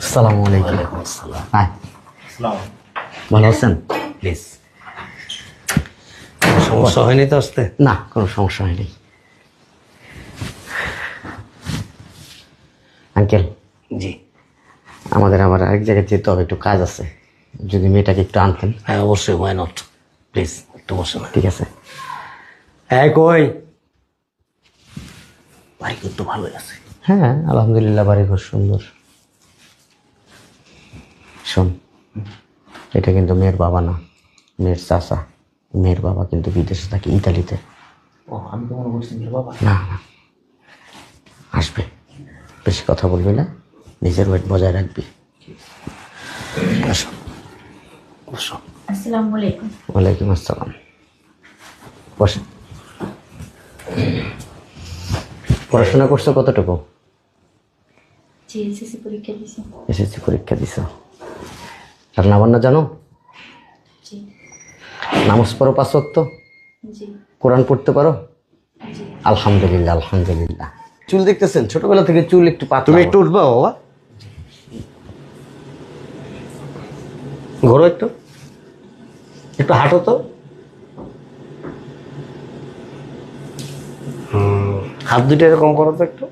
আসসালামু আলাইকুম। ওয়ালাইকুম আসসালাম। হাই, ভালো আছেন? প্লিজ, সমস্যা হয়নি তো আসতে? না, কোনো সমস্যা হয়নি। আঙ্কেল, জি, আমাদের আবার আরেক জায়গায় যেতে হবে, একটু কাজ আছে। যদি মেয়েটাকে একটু আনতেন। হ্যাঁ অবশ্যই, ওয়াই নট। প্লিজ একটু বসে না। ঠিক আছে। হ্যাঁ কই, বাড়ি কিন্তু ভালোই আছে। হ্যাঁ, আলহামদুলিল্লাহ, বাড়ি ঘর সুন্দর। শোন, এটা কিন্তু মেয়ের বাবা না, মেয়ের চাচা। মেয়ের বাবা কিন্তু বিদেশে থাকে, ইতালিতে। ও, আমি তো মনে করছি যে বাবা। না না, আসবে। বেশি কথা বলবি না, নিজের ওয়েট বজায় রাখবি। আসো, বসো। আসসালামু আলাইকুম। ওয়ালাইকুম আসসালাম। বসে। পড়াশোনা করছো কতটুকু? জি, এসএসসি পরীক্ষা দিয়েছি। এসএসসি পরীক্ষা দিছো? রান্না বান্না জানো? জি। নামাজ পড়ো 5 ওয়াক্ত? জি। কোরআন পড়তে পারো? জি। আলহামদুলিল্লাহ আলহামদুলিল্লাহ। চুল দেখতেছেন, ছোটবেলা থেকে চুল একটু পাতলা। তুমি একটু উঠবা বাবা, ঘোরো একটু, একটু হাঁটো তো। হাত দুটো এরকম করো তো একটু।